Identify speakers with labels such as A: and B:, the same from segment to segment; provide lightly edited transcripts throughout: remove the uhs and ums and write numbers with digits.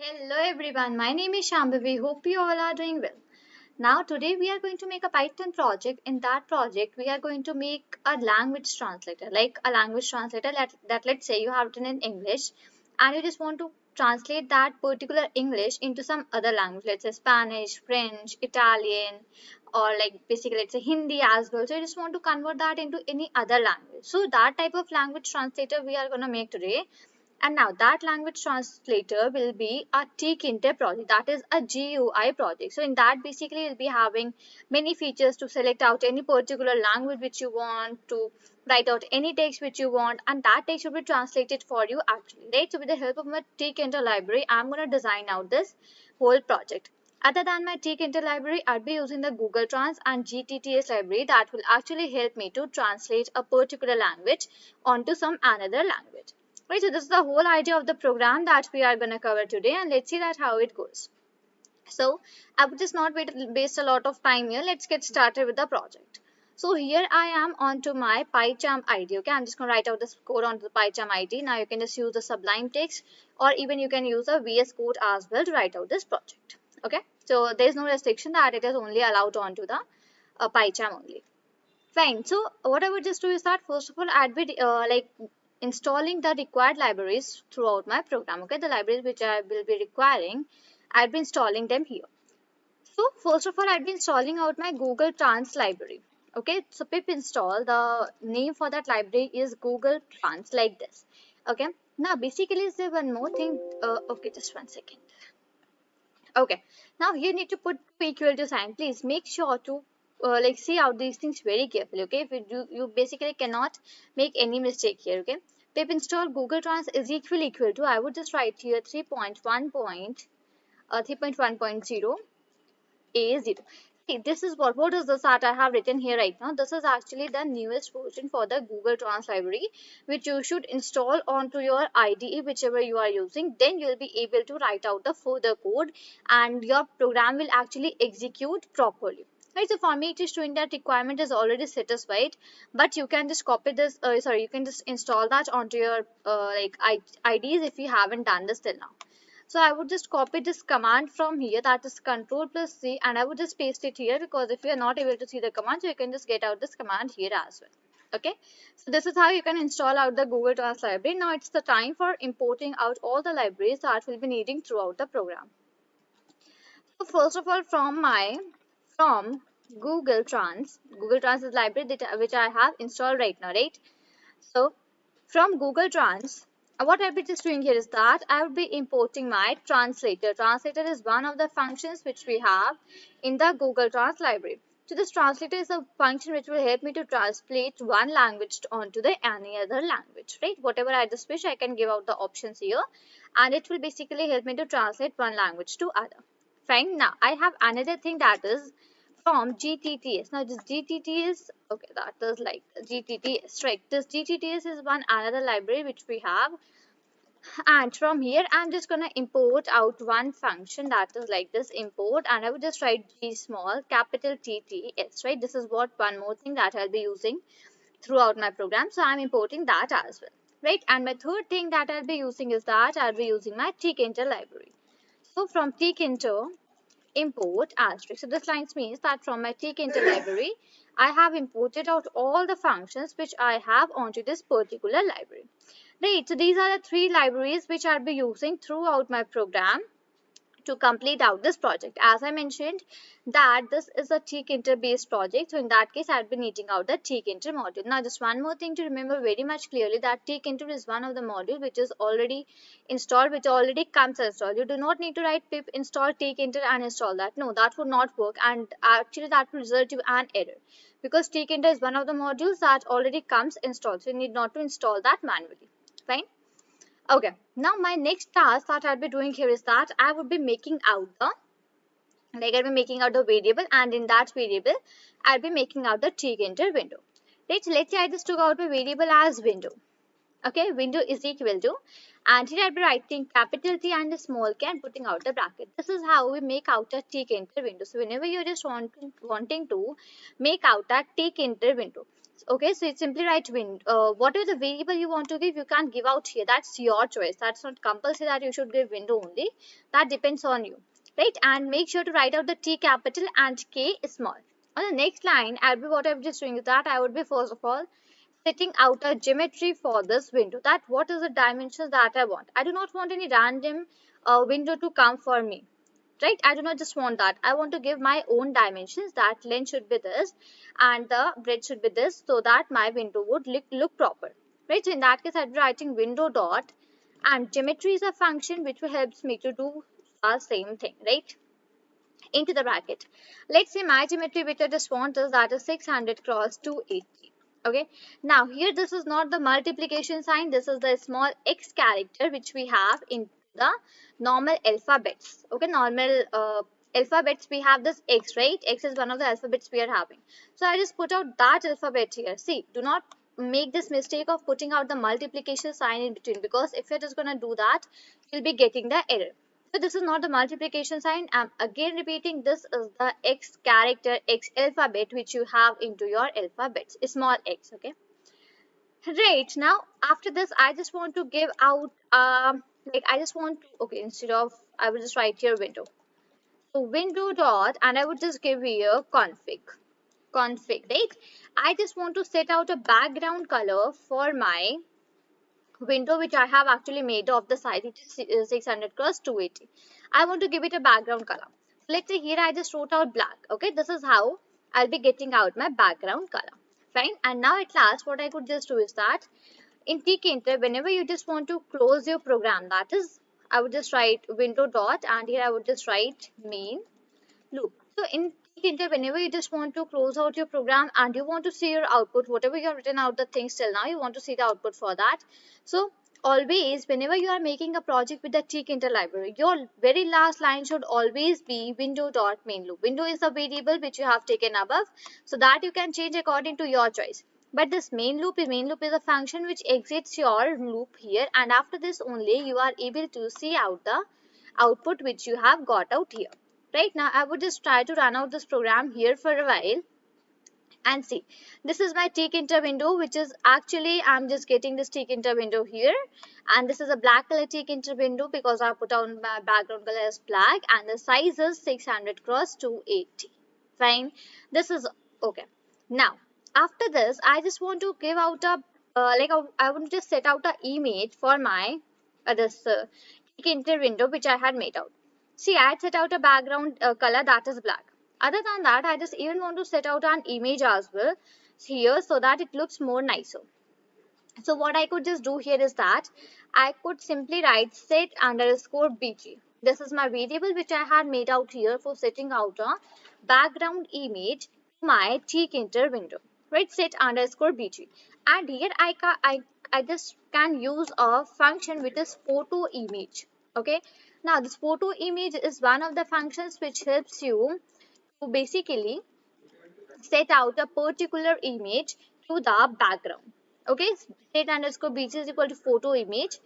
A: Hello everyone, my name is Shambhavi. Hope you all are doing well. Now today we are going to make a Python project. In that project we are going to make a language translator, like a language translator that let's say you have written in English and you just want to translate that particular English into some other language, let's say Spanish, French, Italian, or like basically let's say Hindi as well. So you just want to convert that into any other language. So that type of language translator we are going to make today, and now that language translator will be a tkinter project, that is a GUI project. So in that basically you'll be having many features to select out any particular language which you want to write out any text which you want, and that text will be translated for you actually, right? So with the help of my tkinter library, I'm going to design out this whole project. Other than my tkinter library, I'll be using the Google Trans and gtts library that will actually help me to translate a particular language onto some another language. Right, so this is the whole idea of the program that we are going to cover today, and let's see that how it goes. So I would just not waste a lot of time here. Let's get started with the project. So here I am onto my PyCharm ID. Okay, I'm just going to write out this code onto the PyCharm ID. Now you can just use the Sublime text, or even you can use a VS Code as well to write out this project. Okay, so there's no restriction that it is only allowed onto the PyCharm only. Fine. So what I would just do is that first of all I'd be like installing the required libraries throughout my program. Okay, the libraries which I will be requiring, I'd be installing them here. So first of all I'd be installing out my Google Trans library. Okay, so pip install, the name for that library is Google Trans, like this. Okay, now basically is there one more thing. Okay, just 1 second. Okay, now you need to put equal to sign. Please make sure to like see out these things very carefully. Okay, if you do, you basically cannot make any mistake here. Okay, pip install Google Trans is equal to, I would just write here 3.1.0 A0. See, this is what is this that I have written here right now. This is actually the newest version for the Google Trans library, which you should install onto your IDE, whichever you are using. Then you will be able to write out the further code, and your program will actually execute properly. Right, so for me it is showing that requirement is already satisfied, but you can just copy this. You can just install that onto your IDs if you haven't done this till now. So I would just copy this command from here, that is Control plus C, and I would just paste it here, because if you are not able to see the command, so you can just get out this command here as well. Okay, so this is how you can install out the Google Trans library. Now it's the time for importing out all the libraries that we'll be needing throughout the program. So first of all, from Google Trans is library that, which I have installed right now, right? So from Google Trans, what I'll be just doing here is that I will be importing my translator. Translator is one of the functions which we have in the Google Trans library. So this translator is a function which will help me to translate one language onto the any other language, right? Whatever I just wish, I can give out the options here, and it will basically help me to translate one language to other. Fine. Now I have another thing, that is from gtts. Now this gtts, okay, that is like gtts, right? This gtts is one another library which we have, and from here I'm just gonna import out one function, that is like this import, and I would just write g small capital tts, right? This is what one more thing that I'll be using throughout my program, so I'm importing that as well, right? And my third thing that I'll be using is that I'll be using my tkinter library. So from tkinter import asterisk. So this line means that from my tkinter library, I have imported out all the functions which I have onto this particular library. Right, so these are the three libraries which I'll be using throughout my program to complete out this project. As I mentioned that this is a tkinter based project, so in that case I'll be needing out the tkinter module. Now just one more thing to remember very much clearly, that tkinter is one of the module which is already installed, which already comes installed. You do not need to write pip install tkinter and install that. No, that would not work, and actually that will result you an error, because tkinter is one of the modules that already comes installed, so you need not to install that manually. Fine. Okay, now my next task that I'll be doing here is that I would be making out the variable, and in that variable I'll be making out the tkinter window. Right, so let's say I just took out a variable as window. Okay, window is equal to, and here I'll be writing capital T and a small k and putting out the bracket. This is how we make out a tkinter window. So whenever you're just wanting to make out that tkinter window, Okay, so it's simply write whatever the variable you want to give, you can give out here. That's your choice. That's not compulsory that you should give window only. That depends on you, right? And make sure to write out the T capital and K small. On the next line, what I'm just doing is that I would be first of all setting out a geometry for this window. That what is the dimensions that I want. I do not want any random window to come for me, right? I do not just want that. I want to give my own dimensions. That length should be this and the breadth should be this, so that my window would look proper, right? So in that case, I'd be writing window dot, and geometry is a function which will helps me to do the same thing, right? Into the bracket. Let's say my geometry which I just want is that is 600 cross 280. Okay. Now here this is not the multiplication sign. This is the small x character which we have in the normal alphabets. Okay. Normal alphabets we have this x, right? X is one of the alphabets we are having. So I just put out that alphabet here. See, do not make this mistake of putting out the multiplication sign in between, because if you're just going to do that, you'll be getting the error. So this is not the multiplication sign. I'm again repeating, this is the x character, x alphabet which you have into your alphabets, small x, okay? Right, now after this, I just want to give out, like I just want to, okay, instead of, I will just write here window. So window dot, and I would just give here config, right? I just want to set out a background color for my window which I have actually made of the size, it is 600 cross 280. I want to give it a background color. Let's say here I just wrote out black. Okay, this is how I'll be getting out my background color. Fine. And now at last, what I could just do is that in tkinter, whenever you just want to close your program, that is, I would just write window dot, and here I would just write main loop. So in tkinter, whenever you just want to close out your program and you want to see your output, whatever you have written out the things till now, you want to see the output for that. So always, whenever you are making a project with the tkinter library, your very last line should always be window dot main loop. Window is the variable which you have taken above, so that you can change according to your choice. But this main loop is a function which exits your loop here, and after this only you are able to see out the output which you have got out here. Right, now I would just try to run out this program here for a while and see. This is my tkinter window, which is actually I'm just getting this tkinter window here, and this is a black color tkinter window because I put on my background color as black, and the size is 600 cross 280. Fine, this is okay. Now after this, I just want to give out a I want to just set out an image for my this tkinter window which I had made out. See, I had set out a background color that is black. Other than that, I just even want to set out an image as well here so that it looks more nicer. So what I could just do here is that I could simply write set underscore bg. This is my variable which I had made out here for setting out a background image to my tkinter window. Right, set underscore bg. And here I just can use a function which is photo image. Okay. Now this photo image is one of the functions which helps you to basically set out a particular image to the background. Okay, set underscore bg is equal to photo image,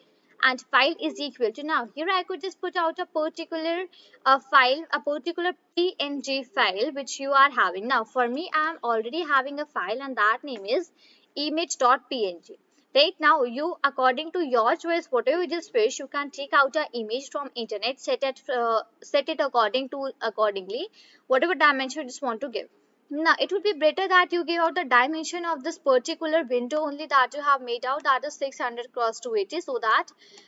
A: and file is equal to, now here I could just put out a particular file, a particular png file which you are having. Now for me, I am already having a file and that name is image.png. Right, now you, according to your choice, whatever you just wish, you can take out an image from internet, set it accordingly whatever dimension you just want to give. Now, it would be better that you give out the dimension of this particular window only that you have made out, that is 600 cross 280, so that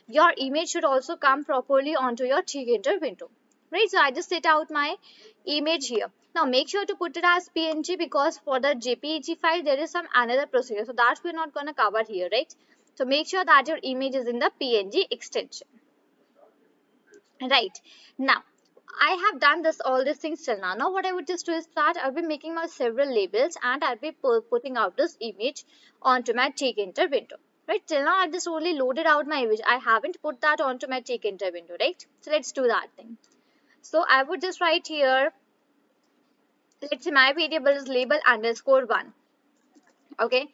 A: your image should also come properly onto your tkinter window. Right, so I just set out my image here. Now, make sure to put it as PNG, because for the JPEG file, there is some another procedure. So, that we're not going to cover here, right? So, make sure that your image is in the PNG extension. Right, now I have done all these things till now. Now what I would just do is that I'll be making my several labels and I'll be putting out this image onto my tkinter window. Right, till now I just only loaded out my image. I haven't put that onto my tkinter window, right? So let's do that thing. So I would just write here, let's say my variable is label underscore 1. Okay,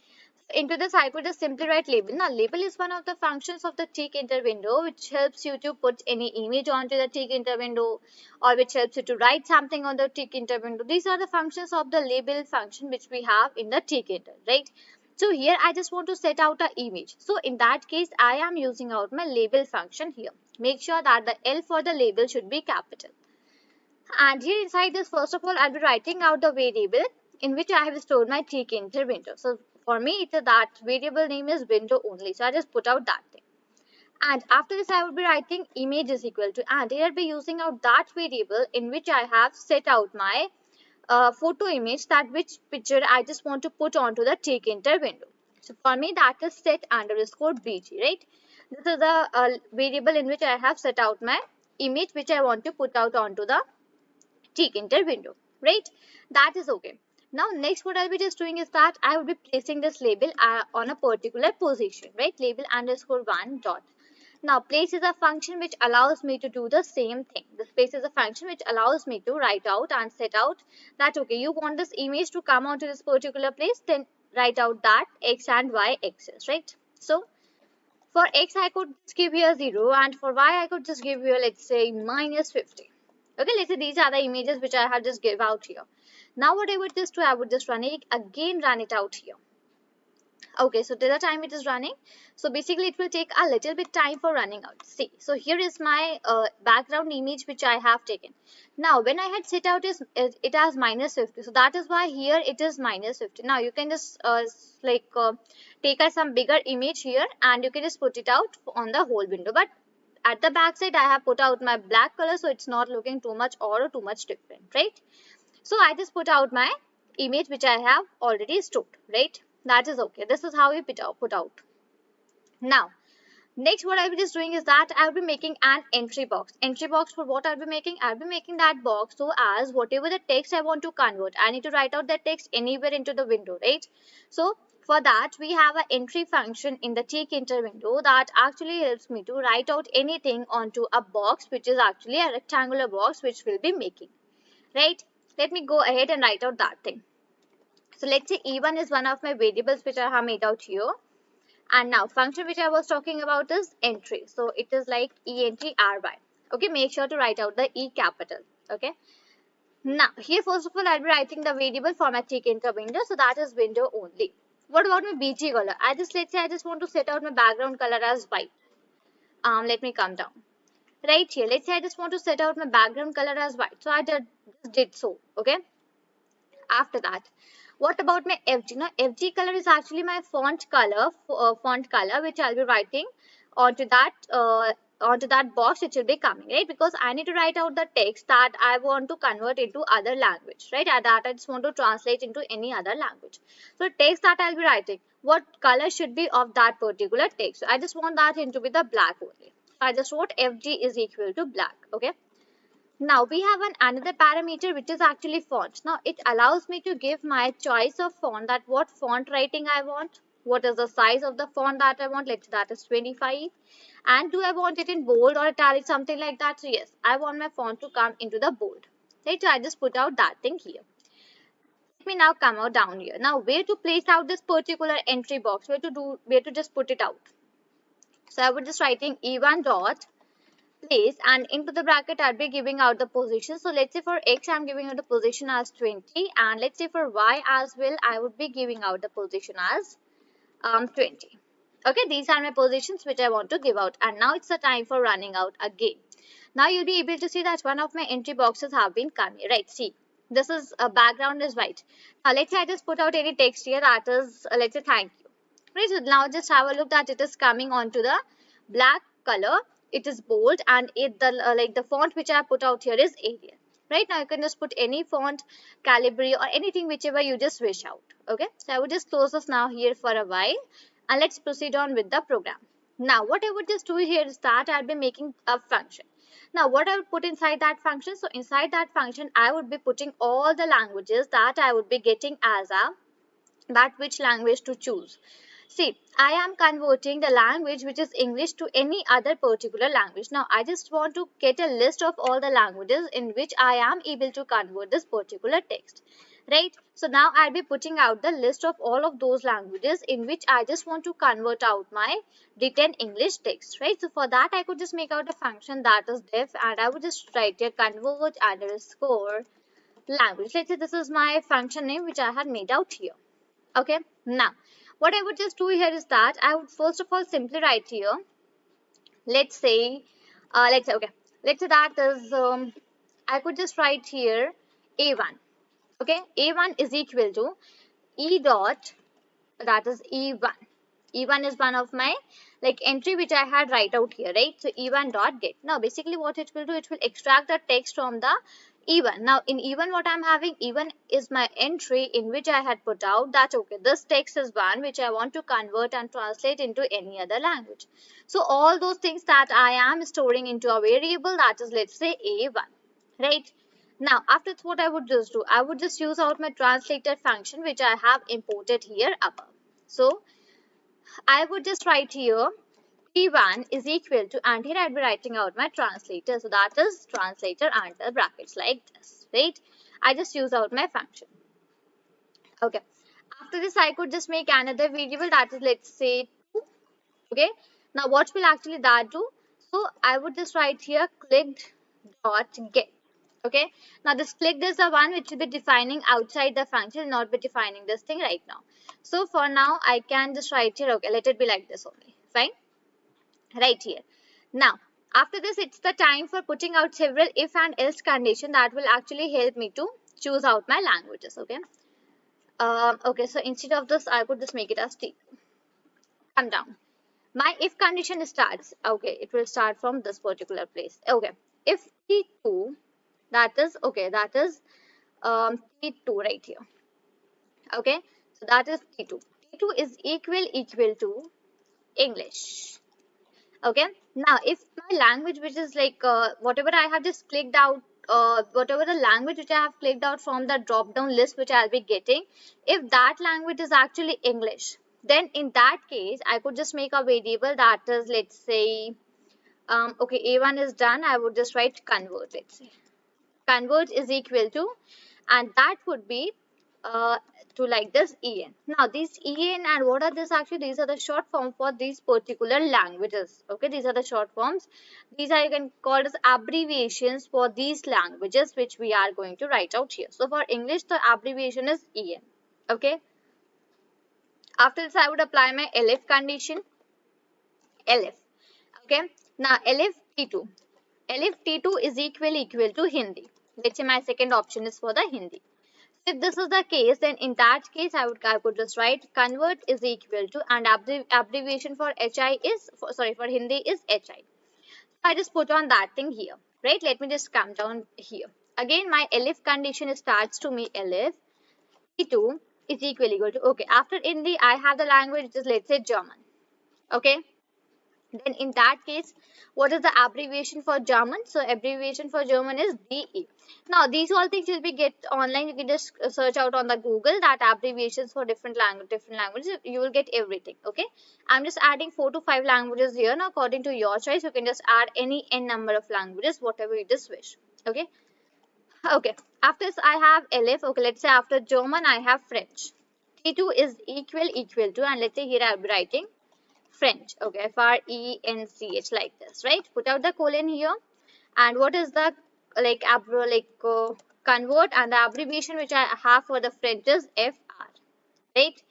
A: Into this, I could just simply write label. Now, label is one of the functions of the tkinter window, which helps you to put any image onto the tkinter window, or which helps you to write something on the tkinter window. These are the functions of the label function which we have in the tkinter, right? So here I just want to set out an image. So in that case, I am using out my label function here. Make sure that the L for the label should be capital. And here inside this, first of all, I'll be writing out the variable in which I have stored my tkinter window. So for me, it's that variable name is window only. So I just put out that thing. And after this, I will be writing image is equal to, and here I'll be using out that variable in which I have set out my photo image, that which picture I just want to put onto the tkinter window. So for me, that is set underscore bg, right? This is the variable in which I have set out my image which I want to put out onto the tkinter window, right? That is okay. Now next what I'll be just doing is that I will be placing this label on a particular position, right? Label underscore 1 dot. Now place is a function which allows me to do the same thing. This place is a function which allows me to write out and set out that okay, you want this image to come onto this particular place, then write out that x and y axis, right? So for x I could just give here 0, and for y I could just give here, let's say, minus 50. Okay, let's say these are the images which I have just give out here. Now what I would just do, I would just run it again, run it out here. Okay, so till the time it is running, so basically it will take a little bit time for running out. See, so here is my background image which I have taken. Now when I had set out it has minus 50, so that is why here it is minus 50. Now you can just take some bigger image here and you can just put it out on the whole window. But at the back side I have put out my black color, so it's not looking too much or too much different, right? So I just put out my image which I have already stored, right? That is okay. This is how we put out. Now, next what I'll be just doing is that I'll be making an entry box. Entry box for what I'll be making? I'll be making that box so as whatever the text I want to convert, I need to write out that text anywhere into the window, right? So for that, we have an entry function in the tkinter window that actually helps me to write out anything onto a box, which is actually a rectangular box which we'll be making, right? Let me go ahead and write out that thing. So let's say E1 is one of my variables which I have made out here. And now function which I was talking about is entry. So it is like entry ry. Okay, make sure to write out the E capital. Okay. Now here first of all I'll be writing the variable for my tkinter window. So that is window only. What about my BG color? Let's say I just want to set out my background color as white. Let me come down. Right here, let's say I just want to set out my background color as white. So I just did so. Okay. After that, what about my FG? Now FG color is actually my font color, which I'll be writing onto that box which will be coming, right? Because I need to write out the text that I want to convert into other language, right? And that I just want to translate into any other language. So text that I'll be writing, what color should be of that particular text? So I just want that to be the black only. So I just wrote FG is equal to black. Okay. Now we have another parameter which is actually font. Now it allows me to give my choice of font, that what font writing I want, what is the size of the font that I want, let's say that is 25, and do I want it in bold or italic, something like that. So yes, I want my font to come into the bold. Right, so I just put out that thing here. Let me now come out down here. Now where to place out this particular entry box, where to just put it out. So I would just writing E1 dot place, and into the bracket I'll be giving out the position. So let's say for X I'm giving out the position as 20, and let's say for Y as well I would be giving out the position as 20. Okay, these are my positions which I want to give out, and now it's the time for running out again. Now you'll be able to see that one of my entry boxes have been come here, right? See, this is background is white. Now let's say I just put out any text here, that is let's say thank you. Right, so now just have a look that it is coming onto the black color. It is bold, and the font which I have put out here is Arial. Right, now you can just put any font, Calibri, or anything whichever you just wish out. Okay, so I would just close this now here for a while, and let's proceed on with the program. Now what I would just do here is that I'll be making a function. Now what I would put inside that function, so inside that function I would be putting all the languages that I would be getting as which language to choose. See, I am converting the language which is English to any other particular language. Now, I just want to get a list of all the languages in which I am able to convert this particular text. right? So now I'll be putting out the list of all of those languages in which I just want to convert out my written English text, right? So for that I could just make out a function that is def, and I would just write here convert underscore language. Let's say this is my function name which I had made out here. Okay, now what I would just do here is that I would first of all simply write here, let's say okay, let's say that is I could just write here a1. Okay, a1 is equal to e dot, that is e1. E1 is one of my like entry which I had write out here, right? So E1 dot get. Now basically what it will do, it will extract the text from the E1. Now in E1 what I'm having, E1 is my entry in which I had put out that okay, this text is one which I want to convert and translate into any other language. So all those things that I am storing into a variable, that is, let's say A1, right? Now after that what I would just do, I would just use out my translator function which I have imported here above. So I would just write here P1 is equal to, and here I'd be writing out my translator. So that is translator under brackets like this, right? I just use out my function. Okay. After this, I could just make another variable that is, let's say, 2. Okay. Now, what will actually that do? So I would just write here clicked dot get. Okay. Now, this clicked is the one which will be defining outside the function, not be defining this thing right now. So for now, I can just write here, okay, let it be like this only. Fine. Right here. Now, after this, it's the time for putting out several if and else condition that will actually help me to choose out my languages. Okay. Okay. So instead of this, I could just make it as T. Come down. My if condition starts. Okay. It will start from this particular place. Okay. If T2, that is okay. That is T2 right here. Okay. So that is T2. T2 is equal to English. Okay, now if my language which is like whatever I have just clicked out, whatever the language which I have clicked out from the drop down list which I'll be getting, if that language is actually English, then in that case I could just make a variable that is, let's say, okay, A1 is done, I would just write convert, let's say convert is equal to, and that would be uh, to like this en. Now these en and what are this actually, these are the short form for these particular languages. Okay, these are the short forms, these are you can call as abbreviations for these languages which we are going to write out here. So for English the abbreviation is en. Okay, after this I would apply my elif condition, elif. Okay, now elif t2, elif t2 is equal to Hindi. Let's say my second option is for the Hindi. If this is the case, then in that case I could just write convert is equal to, and abbreviation for hi is for Hindi is hi. I just put on that thing here, right? Let me just come down here. Again my elif condition starts to me elif t2 is equal to, okay, after Hindi I have the language which is, let's say, German. Okay, then in that case what is the abbreviation for German? So abbreviation for German is DE. Now these all things will be get online, you can just search out on the Google that abbreviations for different languages, you will get everything. Okay, I'm just adding 4 to 5 languages here. Now according to your choice you can just add any n number of languages whatever you just wish. Okay, okay, after this I have elif. Okay, let's say after German I have French. T2 is equal to, and let's say here I'll be writing French. Okay, French like this, right? Put out the colon here, and what is the convert, and the abbreviation which I have for the French is FR, right?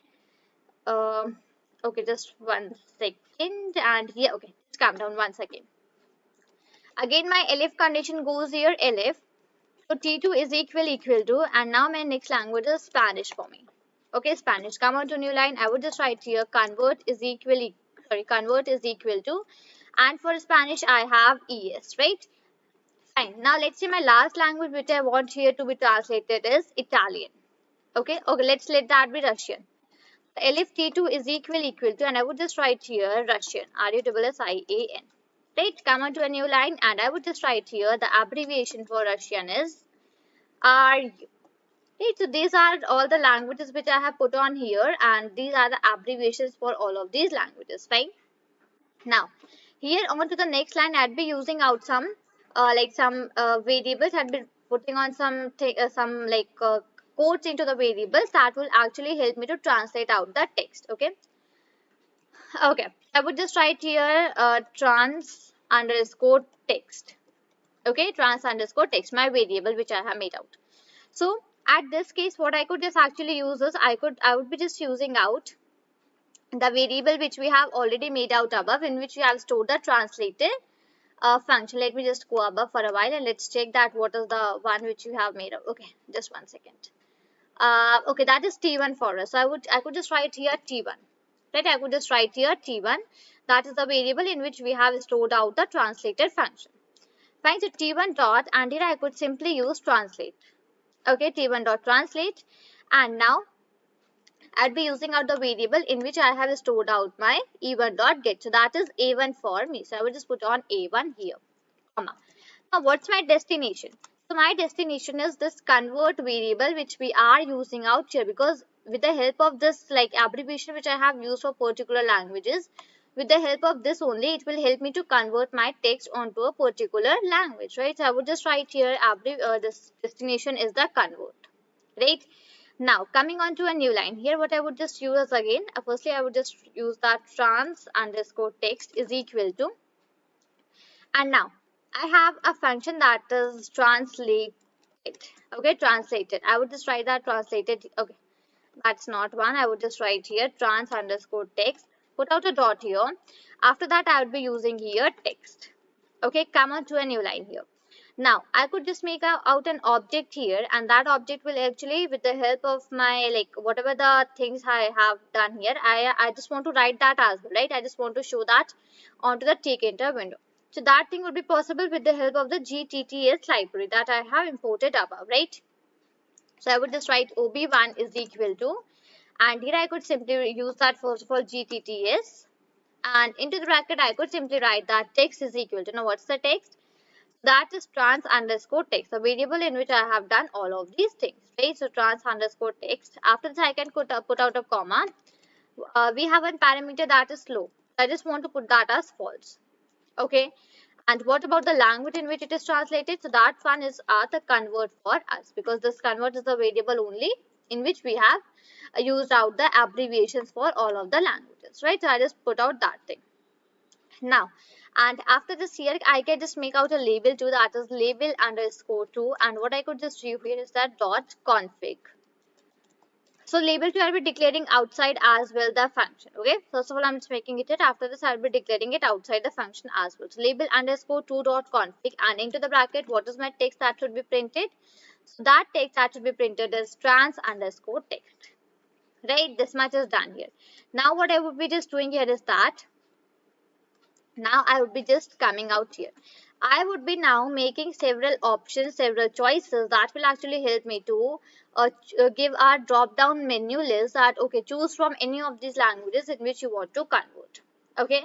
A: Okay, just 1 second, and here, okay, just calm down 1 second. Again, my elif condition goes here, elif. So T2 is equal to, and now my next language is Spanish for me. Okay, Spanish. Come on to new line. I would just write here convert is equal to, and for Spanish I have ES, right? Fine. Now let's say my last language which I want here to be translated is Italian. Okay, let's let that be Russian. Elif T2 is equal to, and I would just write here Russian, RUSSIAN. Right, come on to a new line, and I would just write here the abbreviation for Russian is RU. Right, so these are all the languages which I have put on here, and these are the abbreviations for all of these languages. Fine. Now, here on to the next line, I'd be using out some variables. I'd be putting on some quotes into the variables, that will actually help me to translate out the text. Okay. Okay, I would just write here trans underscore text. Okay, trans underscore text, my variable which I have made out. So at this case, what I could just actually use is I would be just using out the variable which we have already made out above, in which we have stored the translated function. Let me just go above for a while and let's check that what is the one which you have made out. Okay, just 1 second. Okay, that is T1 for us. So I could just write here T1. Right, I could just write here T1. That is the variable in which we have stored out the translated function. Fine, so T1 dot, and here I could simply use translate. Okay, T1 dot translate, and now I'd be using out the variable in which I have stored out my E1 dot get. So that is A1 for me. So I will just put on A1 here, comma. Now what's my destination? So my destination is this convert variable which we are using out here, because with the help of this like abbreviation which I have used for particular languages, with the help of this only it will help me to convert my text onto a particular language, right? So I would just write here this destination is the convert, right? Now coming on to a new line here, what I would just use again, firstly I would just use that trans underscore text is equal to, and now I have a function that is translated. Okay, translated. I would just write that translated. Okay, that's not one. I would just write here trans underscore text. Put out a dot here. After that, I would be using here text. Okay, come on to a new line here. Now, I could just make out an object here, and that object will actually, with the help of my, like, whatever the things I have done here, I just want to write that as well, right? I just want to show that onto the tkinter window. So that thing would be possible with the help of the gtts library that I have imported above, right? So I would just write ob1 is equal to, and here I could simply use that first of all gtts, and into the bracket I could simply write that text is equal to, now what's the text? That is trans underscore text, the variable in which I have done all of these things, right? So trans underscore text. After this, I can put out a comma. We have a parameter that is slow. I just want to put that as false. Okay. And what about the language in which it is translated? So that one is the convert for us, because this convert is the variable only in which we have used out the abbreviations for all of the languages, right? So I just put out that thing. Now, and after this here, I can just make out a label too, that is label underscore 2, and what I could just do here is that dot config. So label 2 I'll be declaring outside as well the function. Okay, first of all I'm just making it. After this I'll be declaring it outside the function as well. So label underscore 2 dot config, and into the bracket what is my text that should be printed? So that text that should be printed is trans underscore text. Right, this much is done here. Now what I would be just doing here is that now I would be just coming out here. I would be now making several options, several choices that will actually help me to give our drop down menu list that, okay, choose from any of these languages in which you want to convert. Okay,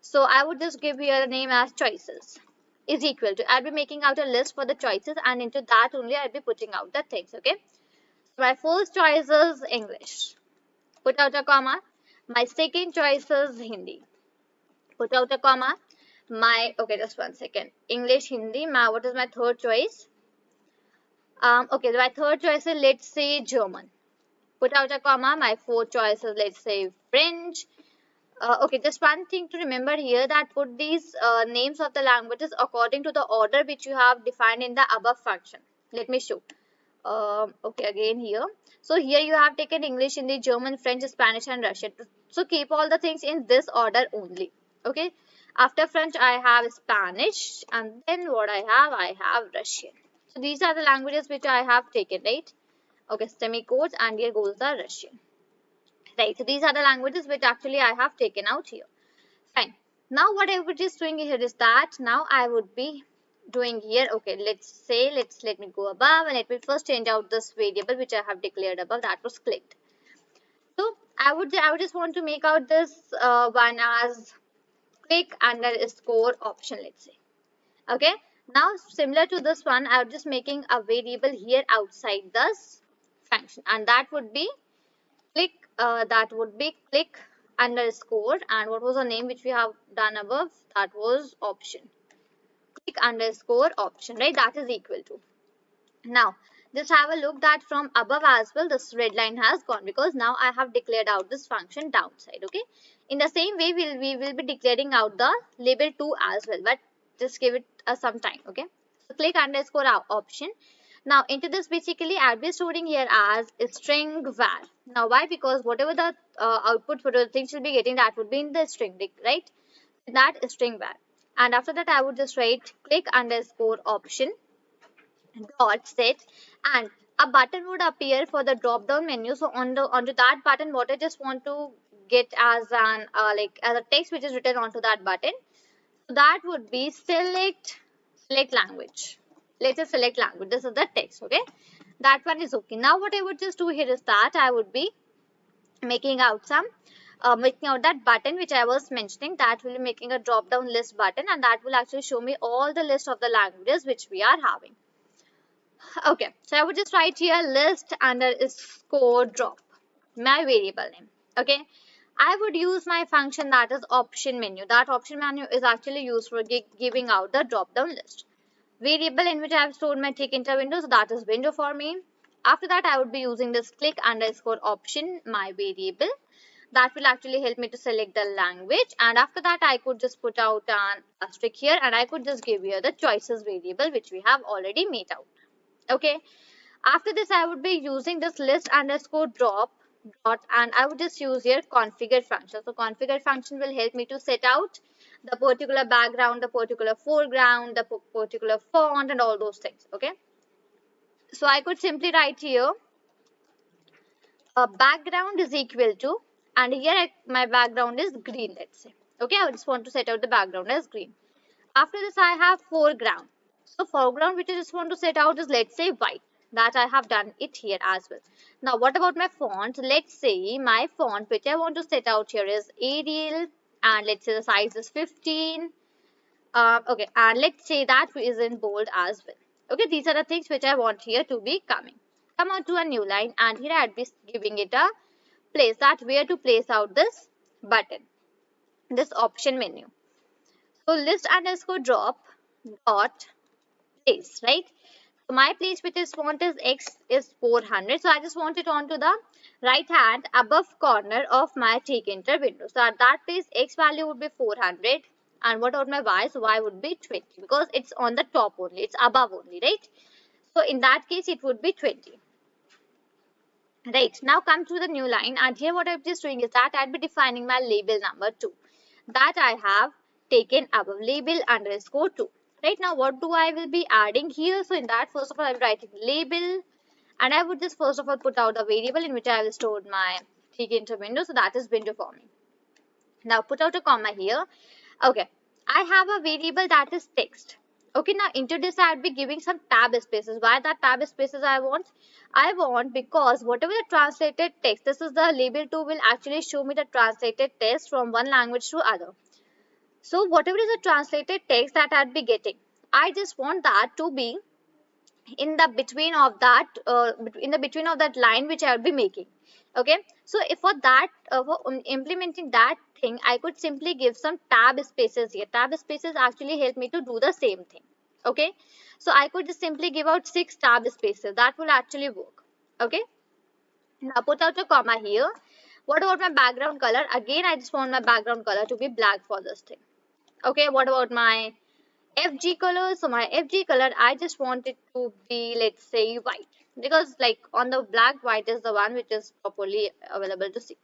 A: so I would just give here a name as choices is equal to, I'll be making out a list for the choices, and into that only I'll be putting out the things. Okay, so my first choice is English, put out a comma. My second choice is Hindi, put out a comma. My, okay, just 1 second, English, Hindi. My, what is my third choice? Okay, my third choice is, let's say, German, put out a comma. My fourth choice is, let's say, French. Okay, just one thing to remember here, that put these names of the languages according to the order which you have defined in the above function. Let me show. Okay, again here, so here you have taken English, Hindi, German, French, Spanish and Russian. So keep all the things in this order only. Okay, after French I have Spanish, and then what I have Russian. So these are the languages which I have taken, right? Okay, semicolons, and here goes the Russian, right? So these are the languages which actually I have taken out here. Fine. Now what I would just doing here is that now I would be doing here, okay, let's say, let me go above and let me first change out this variable which I have declared above, that was clicked. So I would just want to make out this one as click underscore option, let's say. Okay, now similar to this one, I'm just making a variable here outside this function, and that would be click click underscore, and what was the name which we have done above? That was option, click underscore option, right? That is equal to. Now Just have a look that from above as well, this red line has gone because now I have declared out this function downside. Okay. In the same way, we will be declaring out the label 2 as well, but just give it some time. Okay. So click underscore option. Now into this basically I'll be storing here as a string var. Now why? Because whatever the output for the things you'll be getting, that would be in the string, right? That is string var. And after that I would just write click underscore option dot set, and a button would appear for the drop down menu. So on the onto that button, what I just want to get as an like as a text which is written onto that button, so that would be select language. Let us select language. This is the text. Okay, that one is okay. Now what I would just do here is that I would be making out making out that button which I was mentioning, that will be making a drop down list button, and that will actually show me all the list of the languages which we are having. Okay, so I would just write here list underscore drop, my variable name. Okay, I would use my function that is option menu. That option menu is actually used for giving out the drop down list. Variable in which I have stored my tkinter window, so that is window for me. After that, I would be using this click underscore option, my variable. That will actually help me to select the language. And after that, I could just put out an asterisk here, and I could just give here the choices variable which we have already made out. Okay, after this I would be using this list underscore drop dot, and I would just use here configure function. So configure function will help me to set out the particular background, the particular foreground, the particular font, and all those things. Okay, so I could simply write here background is equal to, and here my background is green, let's say. Okay, I just want to set out the background as green. After this, I have foreground. So foreground which I just want to set out is, let's say, white. That I have done it here as well. Now what about my font? Let's say my font which I want to set out here is Arial, and let's say the size is 15. Okay, and let's say that is in bold as well. Okay, these are the things which I want here to be coming. Come on to a new line, and here I'd be giving it a place, that where to place out this button, this option menu. So list underscore drop dot place, right? So my place which is font is X is 400. So I just want it onto the right hand above corner of my tkinter window. So at that place X value would be 400. And what about my Y? So Y would be 20 because it's on the top only. It's above only, right? So in that case it would be 20. Right, now come to the new line, and here what I'm just doing is that I'll be defining my label number 2, that I have taken above label underscore 2. Right, now what do I will be adding here? So in that, first of all, I'm writing label, and I would just first of all put out a variable in which I will store my tkinter window, so that is window for me. Now put out a comma here. Okay, I have a variable that is text. Okay, now into this I would be giving some tab spaces. Why that tab spaces I want? I want because whatever the translated text, this is the label 2 will actually show me the translated text from one language to other. So whatever is the translated text that I'd be getting, I just want that to be in the between of that line which I would be making. Okay, so if for that for implementing that thing, I could simply give some tab spaces here. Tab spaces actually help me to do the same thing. Okay, so I could just simply give out 6 tab spaces. That will actually work. Okay, now put out a comma here. What about my background color? Again, I just want my background color to be black for this thing. Okay, what about my FG color? So my FG color, I just want it to be, let's say, white, because like on the black, white is the one which is properly available to see.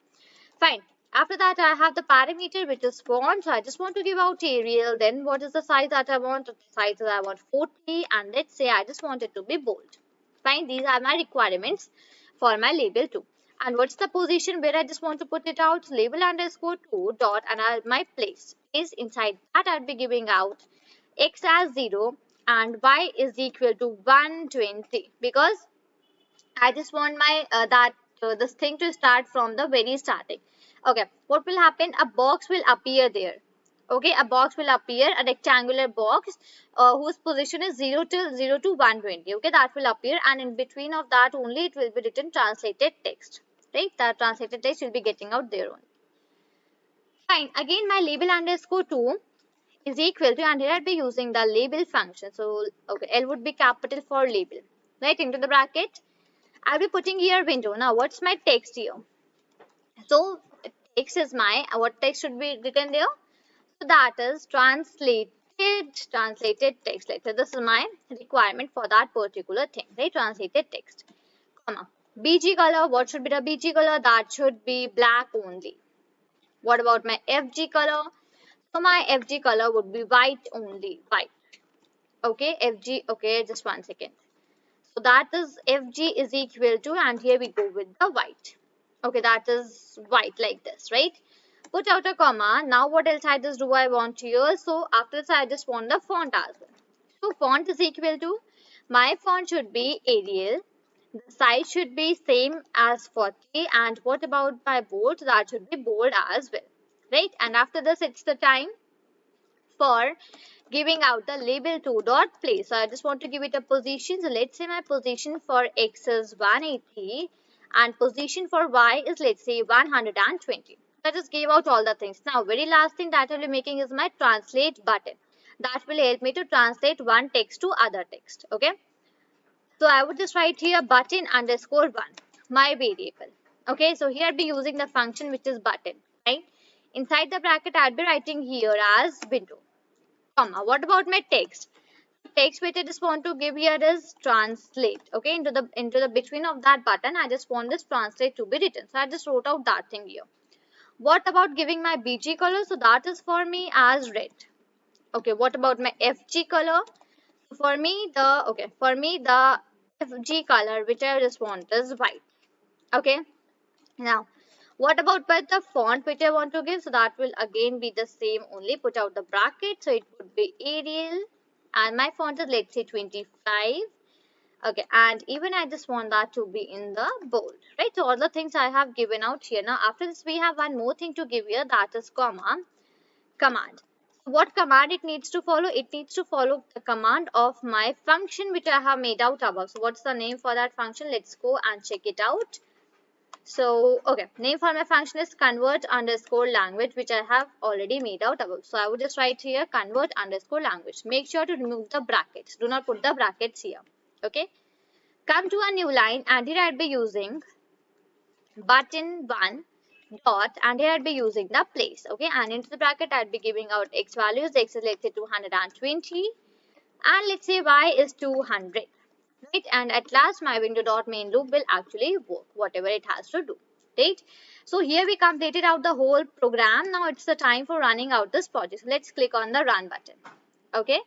A: Fine. After that, I have the parameter which is font. So I just want to give out Arial. Then what is the size that I want? The size that I want 40, and let's say I just want it to be bold. Fine. These are my requirements for my label 2. And what's the position where I just want to put it out? Label underscore 2 dot, and my place is inside that. I'll be giving out X as 0 and Y is equal to 120, because I just want my this thing to start from the very starting. Okay, what will happen? A box will appear there. Okay, a box will appear, a rectangular box whose position is 0 to 120. Okay, that will appear, and in between of that only it will be written translated text. Right, that translated text will be getting out there only. Fine. Again, my label underscore 2 is equal to, and here I'll be using the label function. So okay, L would be capital for label. right, into the bracket. I'll be putting here window. Now, what's my text here? So, text is my, what text should be written there? So, that is translated text. Let's say this is my requirement for that particular thing, right? Translated text, comma. BG color, what should be the BG color? That should be black only. What about my FG color? So, my FG color would be white only, white. Okay, FG, okay, just 1 second. So that is FG is equal to, and here we go with the white. Okay, that is white like this, right? Put out a comma. Now what else I just do I want here? So after this I just want the font as well. So font is equal to, my font should be Arial. The size should be same as 40, and what about my bold? That should be bold as well, right? And after this it's the time for giving out the label to dot place. So I just want to give it a position. So let's say my position for X is 180 and position for Y is, let's say, 120. So I just gave out all the things. Now very last thing that I will be making is my translate button. That will help me to translate one text to other text. Okay. So I would just write here button underscore 1, my variable. Okay. So here I'll be using the function which is button, right? Inside the bracket I'll be writing here as window, comma. What about my text? Text which I just want to give here is translate. Okay, into the between of that button, I just want this translate to be written. So I just wrote out that thing here. What about giving my BG color? So that is for me as red. Okay, what about my FG color? For me the FG color which I just want is white. Okay, now what about by the font which I want to give? So that will again be the same, only put out the bracket. So it would be Arial and my font is, let's say, 25. Okay, and even I just want that to be in the bold, right? So all the things I have given out here. Now after this we have one more thing to give here, that is comma, command. So what command it needs to follow? It needs to follow the command of my function which I have made out above. So what's the name for that function? Let's go and check it out. So, okay, name for my function is convert underscore language, which I have already made out above. So, I would just write here convert underscore language. Make sure to remove the brackets. Do not put the brackets here. Okay. Come to a new line, and here I'd be using button 1 dot, and here I'd be using the place. Okay. And into the bracket, I'd be giving out x values. X is, let's say, 220. And let's say y is 200. Right, and at last my window dot main loop will actually work whatever it has to do, right? So here we completed out the whole program. Now it's the time for running out this project. So let's click on the run button. Okay,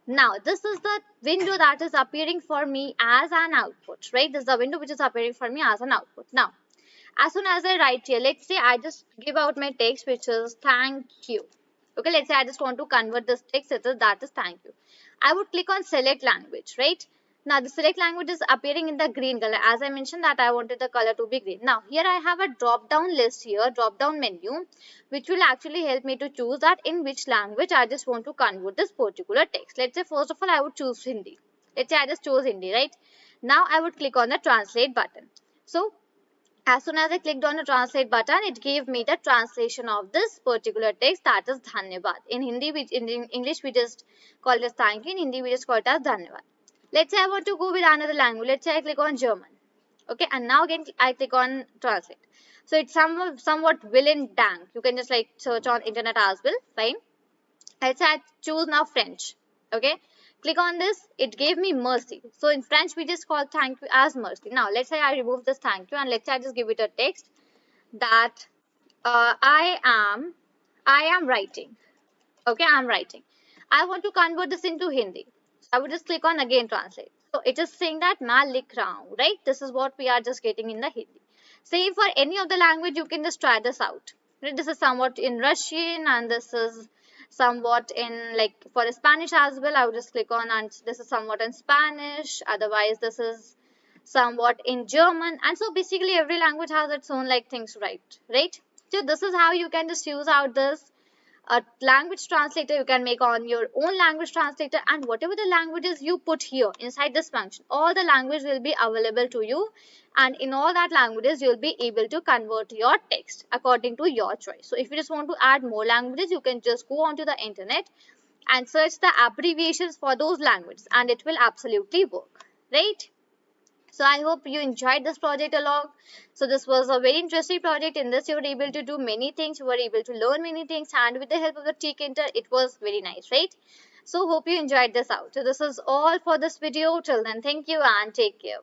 A: now this is the window that is appearing for me as an output, right? This is the window which is appearing for me as an output. Now as soon as I write here, let's say I just give out my text which is thank you. Okay, let's say I just want to convert this text, that is thank you. I would click on select language, right? Now the select language is appearing in the green color. As I mentioned that I wanted the color to be green. Now here I have a drop down list here, drop down menu, which will actually help me to choose that in which language I just want to convert this particular text. Let's say first of all I would choose Hindi. Let's say I just chose Hindi, right? Now I would click on the translate button. So as soon as I clicked on the translate button, it gave me the translation of this particular text, that is Dhanyavad. In Hindi, in English we just call it as thank you. In Hindi we just call it as Dhanyavad. Let's say I want to go with another language. Let's say I click on German. Okay, and now again I click on translate. So it's somewhat Willen Dank. You can just like search on internet as well. Fine. Let's say I choose now French. Okay. Click on this, it gave me mercy. So in French, we just call thank you as mercy. Now, let's say I remove this thank you and let's say I just give it a text that I am writing. Okay, I'm writing. I want to convert this into Hindi. So I would just click on again translate. So it is saying that मैं लिख रहा हूँ, right? This is what we are just getting in the Hindi. Same for any of the language, you can just try this out. Right? This is somewhat in Russian and this is somewhat in like for Spanish as well. I would just click on and this is somewhat in Spanish. Otherwise, this is somewhat in German. And so basically every language has its own like things to write, right? So this is how you can just use out this a language translator. You can make on your own language translator, and whatever the languages you put here inside this function, all the language will be available to you, and in all that languages you will be able to convert your text according to your choice. So if you just want to add more languages, you can just go onto the internet and search the abbreviations for those languages and it will absolutely work, right? So I hope you enjoyed this project along. So this was a very interesting project. In this, you were able to do many things. You were able to learn many things, and with the help of the tkinter, it was very nice, right? So hope you enjoyed this out. So this is all for this video. Till then, thank you and take care.